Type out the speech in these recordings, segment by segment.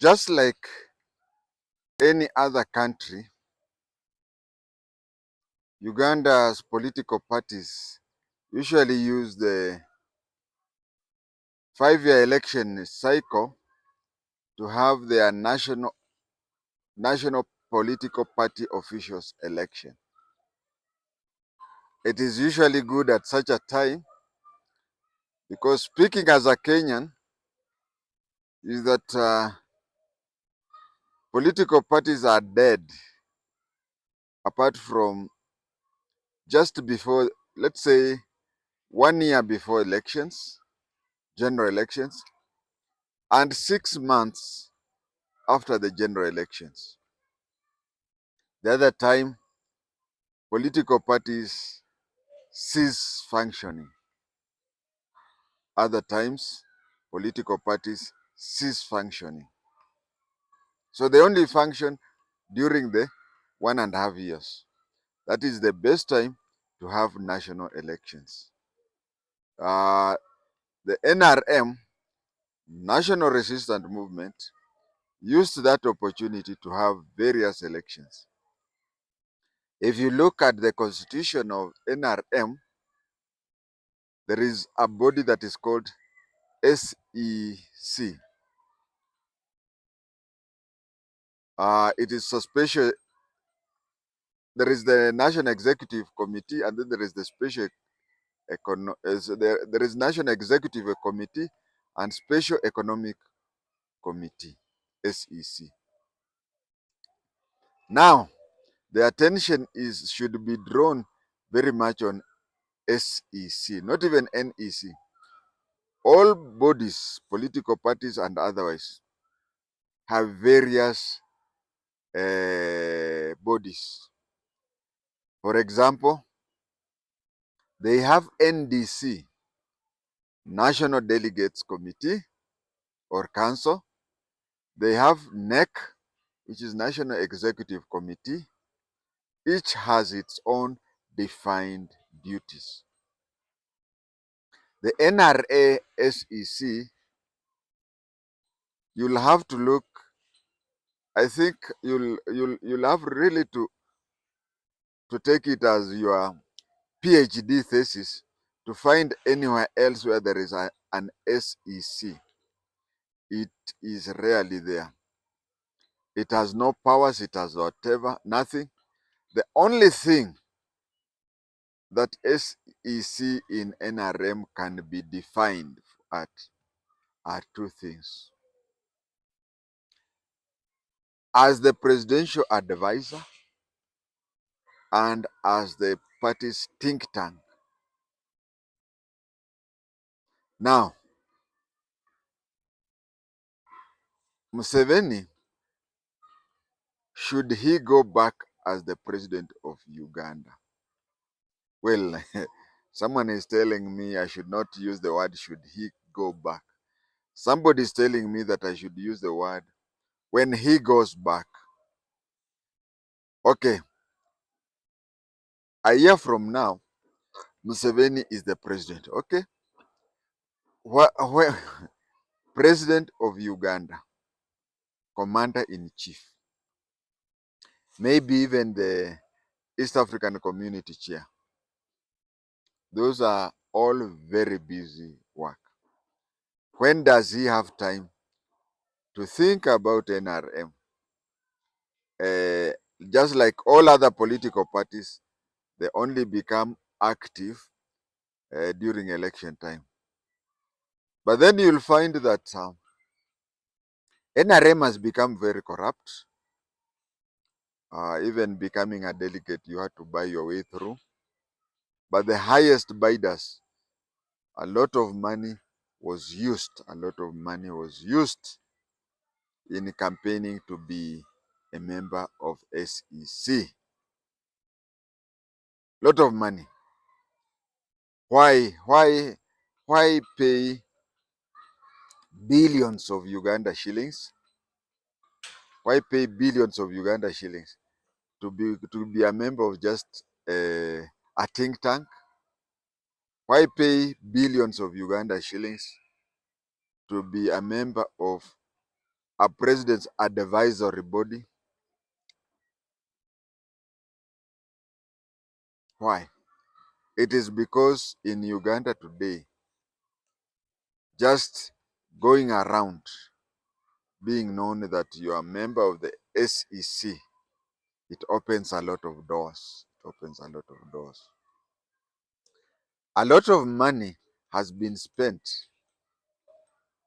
Just like any other country, Uganda's political parties usually use the 5-year election cycle to have their national political party officials election. It is usually good at such a time because, speaking as a Kenyan, is that political parties are dead apart from just before, let's say, 1 year before elections, general elections, and 6 months after the general elections. The other time, political parties cease functioning. Other times, political parties cease functioning. So they only function during the 1.5 years. That is the best time to have national elections. The NRM, National Resistance Movement, used that opportunity to have various elections. If you look at the constitution of NRM, there is a body that is called SEC. It is so special. There is the National Executive Committee, and then there is the Special there is National Executive Committee and Special Economic Committee, SEC. Now, the attention should be drawn very much on SEC, not even NEC. All bodies, political parties and otherwise, have various bodies. For example, they have NDC, National Delegates Committee or Council. They have NEC, which is National Executive Committee. Each has its own defined duties. The NRA SEC, you'll have to look. I think you'll have really to take it as your PhD thesis to find anywhere else where there is an SEC. It is rarely there. It has no powers, it has whatever, nothing. The only thing that SEC in NRM can be defined at are two things. As the presidential advisor and as the party's think tank. Now, Museveni, should he go back as the president of Uganda? Well, someone is telling me I should not use the word should he go back. Somebody is telling me that I should use the word when he goes back. Okay, a year from now, Museveni is the president. Okay, president of Uganda, commander in chief, maybe even the East African Community chair. Those are all very busy work. When does he have time to think about NRM? Just like all other political parties, they only become active during election time. But then you'll find that NRM has become very corrupt. Even becoming a delegate, you had to buy your way through. But the highest bidders, a lot of money was used. A lot of money was used in campaigning to be a member of SEC. Lot of money. Why pay billions of Uganda shillings? Why pay billions of Uganda shillings to be a member of just a think tank? Why pay billions of Uganda shillings to be a member of a president's advisory body. Why? It is because in Uganda today, just going around being known that you are a member of the SEC, it opens a lot of doors. It opens a lot of doors. A lot of money has been spent,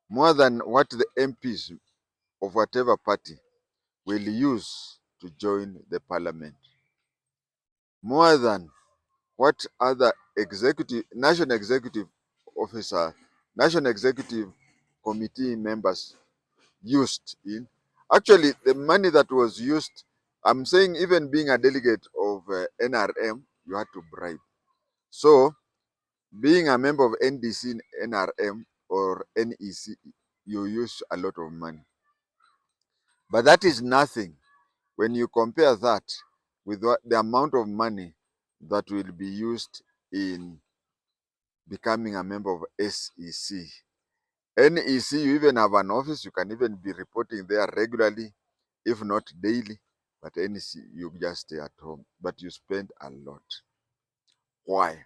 more than what the MPs of whatever party will use to join the parliament, more than what other national executive officer, national executive committee members used in. Actually, the money that was used, I'm saying even being a delegate of NRM, you had to bribe. So being a member of NDC, NRM, or NEC, you use a lot of money. But that is nothing when you compare that with the amount of money that will be used in becoming a member of SEC. NEC, you even have an office, you can even be reporting there regularly, if not daily. But NEC, you just stay at home, but you spend a lot. Why?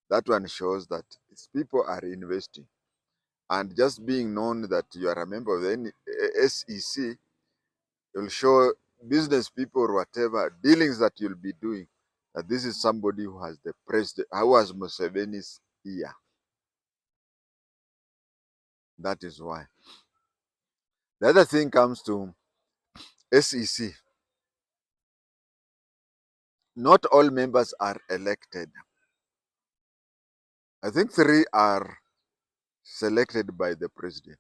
That one shows that people are investing. And just being known that you are a member of the SEC will show business people or whatever dealings that you'll be doing that this is somebody who has the president, who has Museveni's ear. That is why. The other thing comes to SEC. Not all members are elected. I think 3 are selected by the president.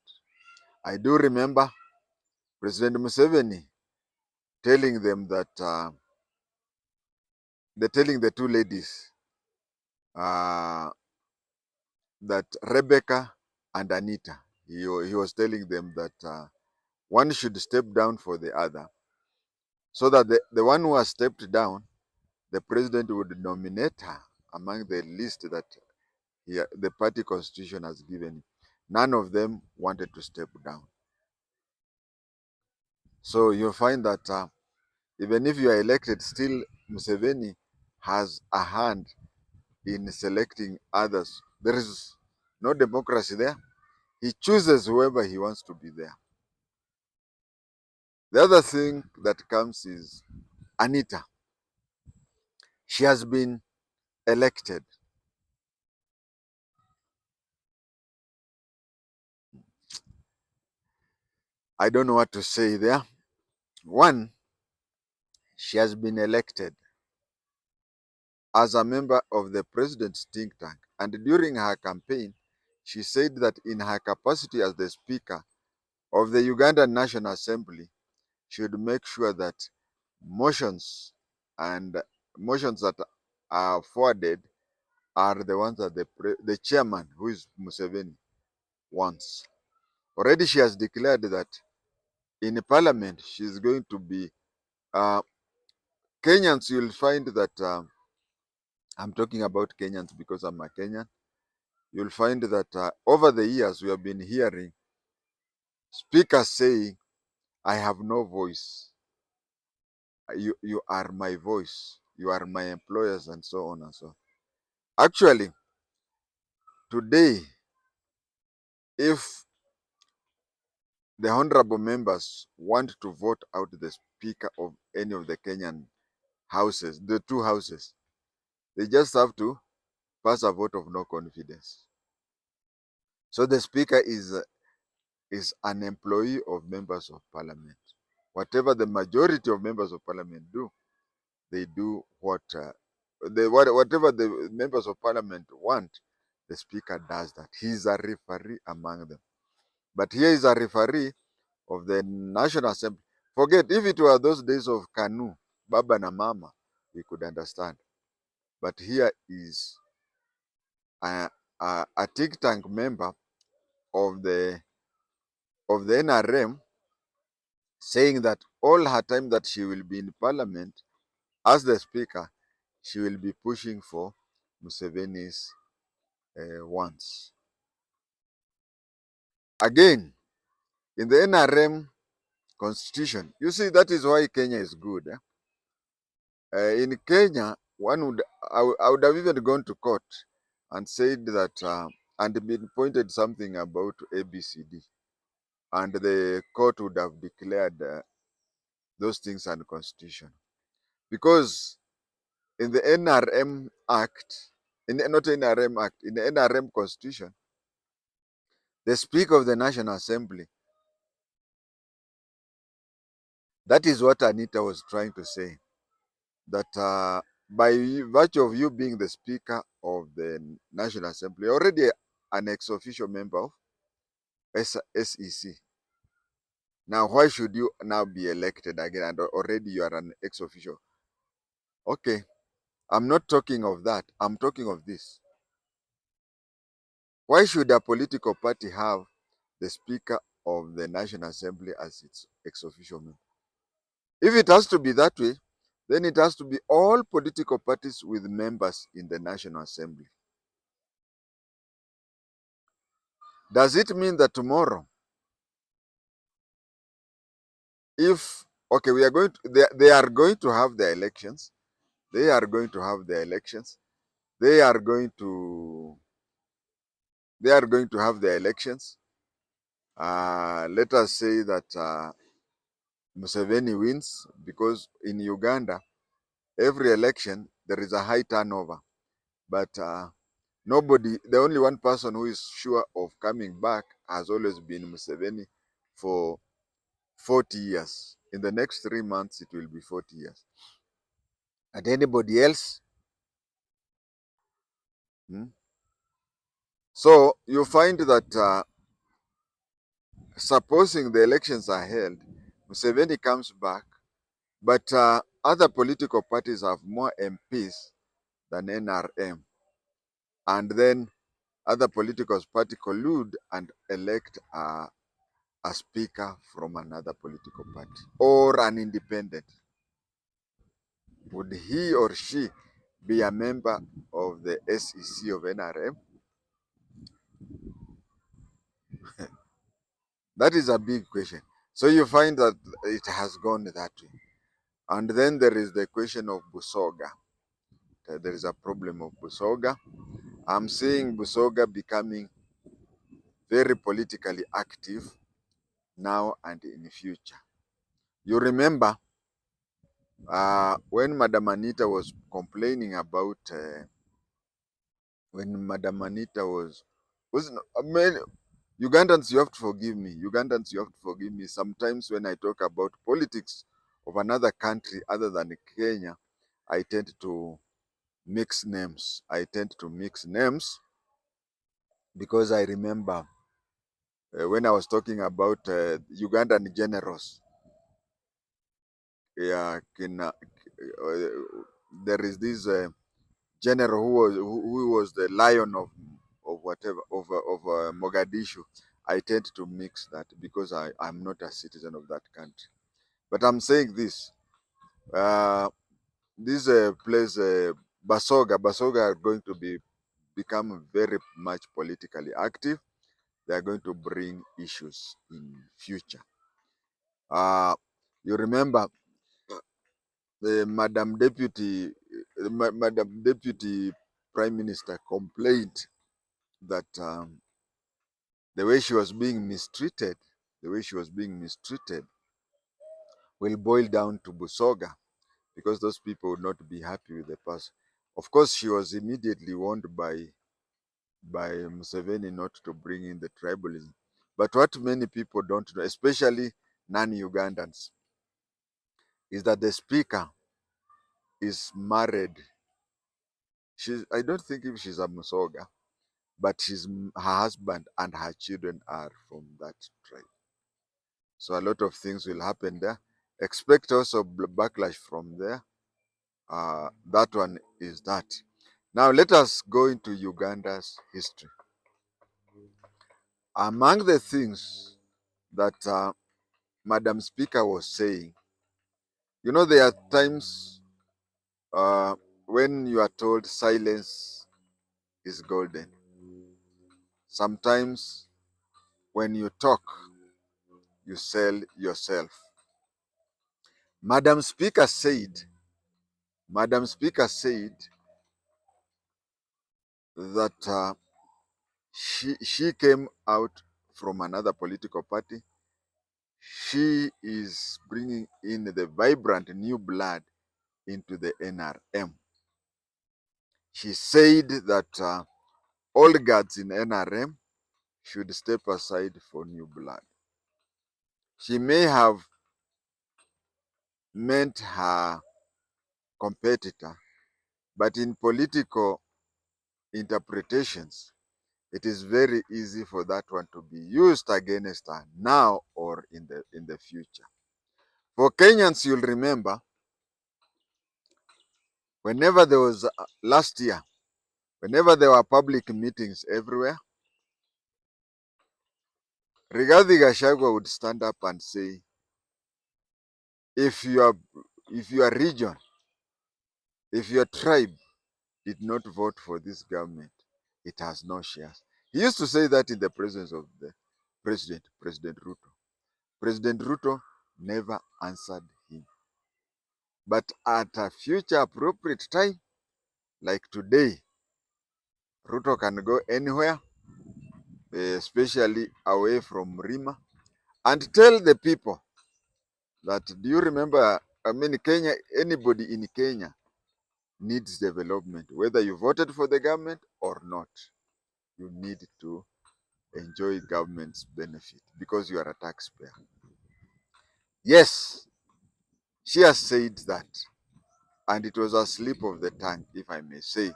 I do remember President Museveni telling them that they're telling the 2 ladies uh, that Rebecca and Anita, he was telling them that one should step down for the other, so that the one who has stepped down, the president would nominate her among the list that the party constitution has given. None of them wanted to step down. So you find that even if you are elected, still Museveni has a hand in selecting others. There is no democracy there. He chooses whoever he wants to be there. The other thing that comes is Anita. She has been elected. I don't know what to say there. One, she has been elected as a member of the president's think tank. And during her campaign, she said that in her capacity as the speaker of the Ugandan National Assembly, she would make sure that motions and motions that are forwarded are the ones that the chairman, who is Museveni, wants. Already she has declared that in parliament she is going to be Kenyans. You'll find that I'm talking about Kenyans because I'm a Kenyan. You'll find that over the years we have been hearing speakers saying, I have no voice. You are my voice. You are my employers, and so on and so on. Actually, today, if the honorable members want to vote out the speaker of any of the Kenyan houses, the 2 houses, they just have to pass a vote of no confidence. So the speaker is an employee of members of parliament. Whatever the majority of members of parliament do, they do whatever the members of parliament want, the speaker does that. He is a referee among them. But here is a referee of the National Assembly. Forget, if it were those days of Kanu, Baba na Mama, we could understand. But here is a think tank member of the NRM saying that all her time that she will be in parliament as the speaker, she will be pushing for Museveni's wants. Again, In the NRM constitution, you see, that is why Kenya is good. In Kenya, I would have even gone to court and said that, and been pointed something about ABCD, and the court would have declared those things unconstitutional. Because in the NRM Act, not NRM Act, in the NRM Constitution, the Speaker of the National Assembly, that is what Anita was trying to say, that by virtue of you being the Speaker of the National Assembly, already an ex-official member of SEC. Now, why should you now be elected again? And already you are an ex-official. Okay, I'm not talking of that. I'm talking of this. Why should a political party have the Speaker of the National Assembly as its ex-official member? If it has to be that way, then it has to be all political parties with members in the National Assembly. Does it mean that tomorrow, if, okay, we are going to, they are going to have the elections, they are going to have the elections, they are going to have the elections. Let us say that Museveni wins, because in Uganda, every election there is a high turnover, but nobody, the only one person who is sure of coming back has always been Museveni for 40 years. In the next 3 months, it will be 40 years. And anybody else? So you find that supposing the elections are held, Museveni comes back, but other political parties have more MPs than NRM. And then other political parties collude and elect a speaker from another political party or an independent. Would he or she be a member of the SEC of NRM? That is a big question. So you find that it has gone that way. And then there is the question of Busoga. There is a problem of Busoga. I'm seeing Busoga becoming very politically active now and in the future. You remember when Madam Anita was complaining about, when Madam Anita was I mean, Ugandans, you have to forgive me. Ugandans, you have to forgive me. Sometimes when I talk about politics of another country other than Kenya, I tend to mix names. I tend to mix names because I remember when I was talking about Ugandan generals. Yeah, there is this general who was the lion of whatever of Mogadishu. I tend to mix that because I'm not a citizen of that country. But I'm saying this: this place, Basoga are going to become very much politically active. They are going to bring issues in future. You remember the Madam Deputy Prime Minister complained that the way she was being mistreated, will boil down to Busoga, because those people would not be happy with the person. Of course, she was immediately warned by Museveni not to bring in the tribalism. But what many people don't know, especially non-Ugandans, is that the speaker is married. I don't think if she's a Musoga, but her husband and her children are from that tribe. So a lot of things will happen there. Expect also backlash from there. That one is that. Now let us go into Uganda's history. Among the things that Madam Speaker was saying, you know, there are times when you are told silence is golden. Sometimes when you talk, you sell yourself. Madam Speaker said that she came out from another political party. She is bringing in the vibrant new blood into the NRM. She said that all guards in NRM should step aside for new blood. She may have meant her competitor, but in political interpretations, it is very easy for that one to be used against her now or in the future. For Kenyans, you'll remember, whenever there was last year, whenever there were public meetings everywhere, Rigathi Gachagua would stand up and say, if your region, if your tribe did not vote for this government, it has no shares. He used to say that in the presence of the President Ruto. President Ruto never answered him. But at a future appropriate time, like today, Ruto can go anywhere, especially away from Rima, and tell the people that, do you remember, Kenya, anybody in Kenya needs development. Whether you voted for the government or not, you need to enjoy government's benefit because you are a taxpayer. Yes, she has said that, and it was a slip of the tongue, if I may say,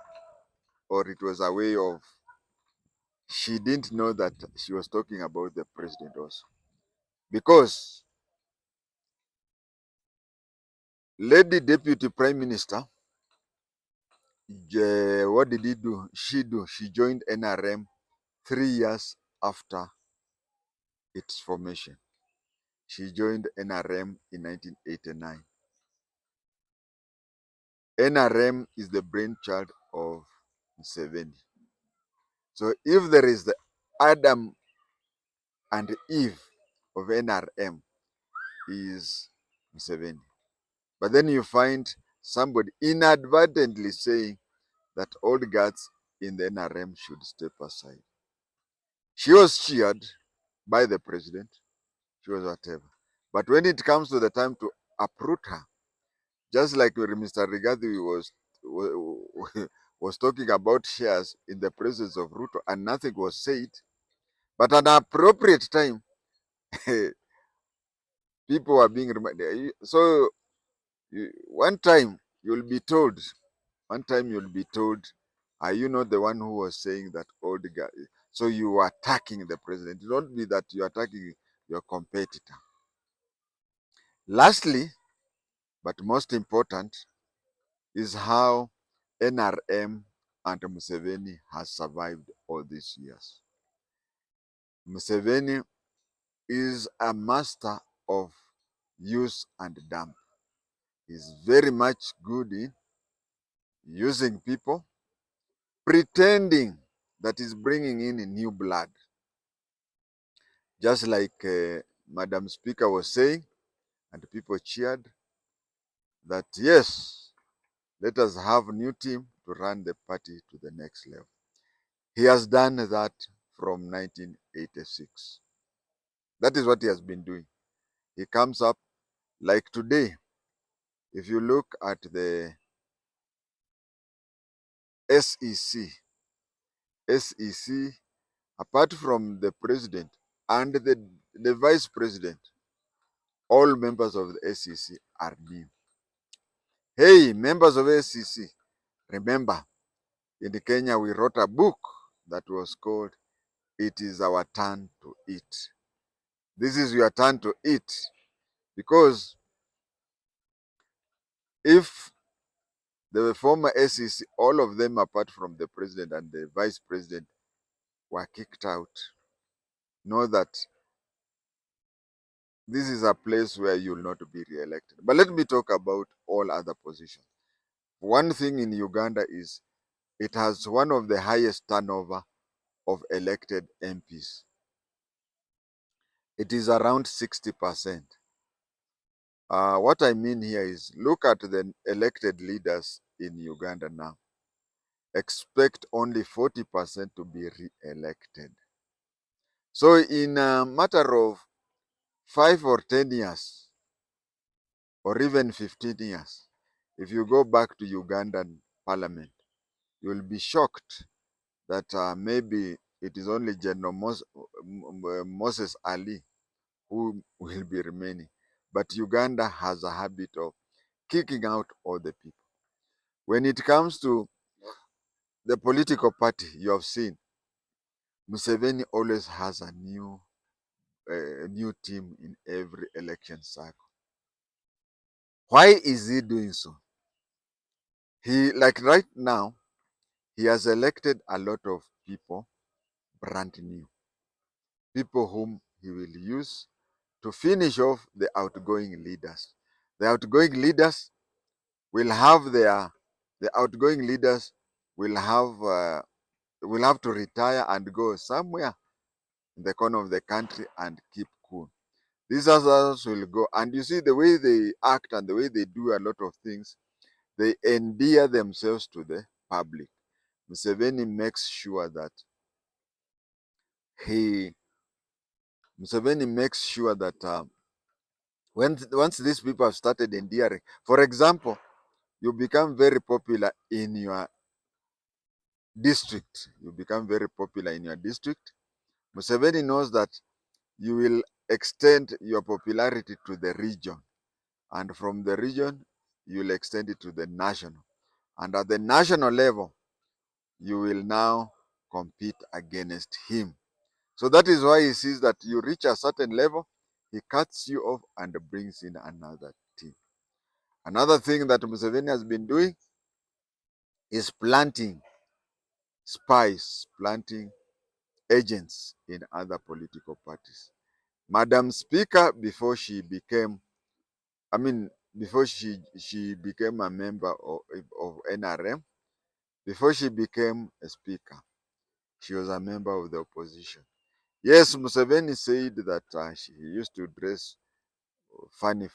or it was a way of, she didn't know that she was talking about the president also. Because Lady Deputy Prime Minister, what did he do? She joined NRM 3 years after its formation. She joined NRM in 1989. NRM is the brainchild of Museveni. So if there is the Adam and Eve of NRM is Museveni. But then you find somebody inadvertently saying that all guards in the NRM should step aside. She was cheered by the president. She was whatever. But when it comes to the time to uproot her, just like when Mr. Rigathi was talking about shares in the presence of Ruto and nothing was said, but at an appropriate time, people were being reminded. So one time you'll be told, are you not the one who was saying that old guy? So you were attacking the president. It won't be that you're attacking your competitor. Lastly, but most important, is how NRM and Museveni has survived all these years. Museveni is a master of use and dump. He's very much good in using people, pretending that he's bringing in a new blood. Just like Madam Speaker was saying, and people cheered, that yes, let us have a new team to run the party to the next level. He has done that from 1986. That is what he has been doing. He comes up like today. If you look at the SEC, apart from the president and the vice president, all members of the SEC are new. Hey, members of SEC, remember, in Kenya we wrote a book that was called It Is Our Turn to Eat. This is your turn to eat, because if the former SEC, all of them apart from the president and the vice president, were kicked out, know that this is a place where you will not be re-elected. But let me talk about all other positions. One thing in Uganda is it has one of the highest turnover of elected MPs. it is around 60%. What I mean here is look at the elected leaders in Uganda now. Expect only 40% to be re-elected. So in a matter of 5 or 10 years, or even 15 years, if you go back to Ugandan parliament, you will be shocked that maybe it is only General Moses Ali who will be remaining. But Uganda has a habit of kicking out all the people. When it comes to the political party, you have seen Museveni always has a new team in every election cycle. Why is he doing so? He, like right now, he has elected a lot of people brand new, people whom he will use to finish off the outgoing leaders. The outgoing leaders will have their the outgoing leaders will have to retire and go somewhere in the corner of the country and keep cool. These others will go, and you see the way they act and the way they do a lot of things, they endear themselves to the public. Museveni makes sure that he Museveni makes sure that once these people have started endearing, for example, you become very popular in your district. You become very popular in your district. Museveni knows that you will extend your popularity to the region, and from the region, you will extend it to the national. And at the national level, you will now compete against him. So that is why he sees that you reach a certain level, he cuts you off and brings in another team. Another thing that Museveni has been doing is planting spies, planting agents in other political parties. Madam Speaker, before she became a member of NRM, before she became a speaker, she was a member of the opposition. Yes, Museveni said that she used to dress funny.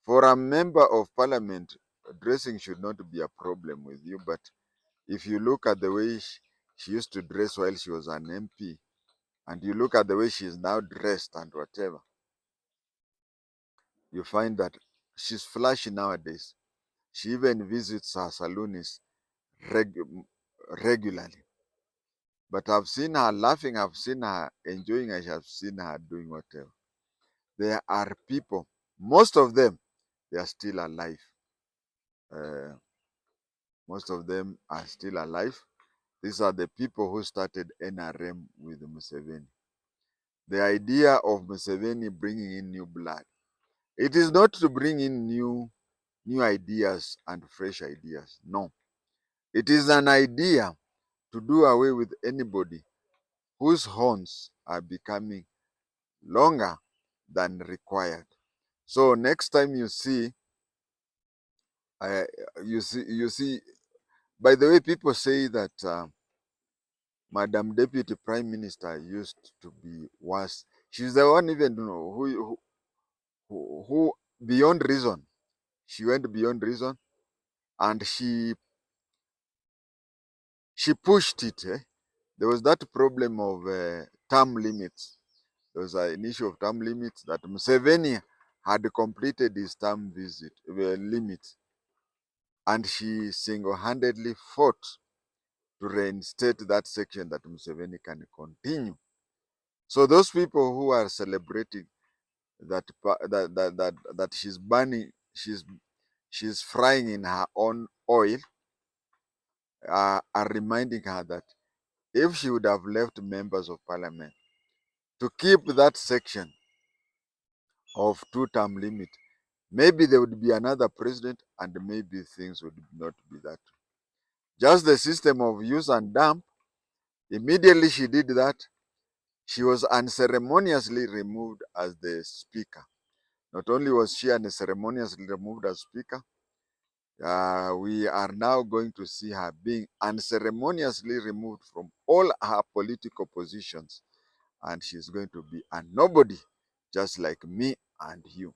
For a member of parliament, dressing should not be a problem with you, but if you look at the way she used to dress while she was an MP, and you look at the way she is now dressed and whatever, you find that she's flashy nowadays. She even visits her saloonists regularly. But I've seen her laughing, I've seen her enjoying, I have seen her doing whatever. There are people, most of them, they are still alive. Uh, most of them are still alive. These are the people who started NRM with Museveni. The idea of Museveni bringing in new blood, it is not to bring in new ideas and fresh ideas. No. It is an idea to do away with anybody whose horns are becoming longer than required. So next time uh, you see, by the way, people say that Madam Deputy Prime Minister used to be worse. She's the one even who beyond reason. She went beyond reason, and she pushed it. There was that problem of term limits. There was an issue of term limits that Museveni had completed his term limit, and she single-handedly fought to reinstate that section that Museveni can continue. So those people who are celebrating that she's burning, she's frying in her own oil, are reminding her that if she would have left members of parliament to keep that section of two-term limit, maybe there would be another president and maybe things would not be that. Just the system of use and dump, immediately she did that, she was unceremoniously removed as the speaker. Not only was she unceremoniously removed as speaker, we are now going to see her being unceremoniously removed from all her political positions and she's going to be a nobody just like me and you.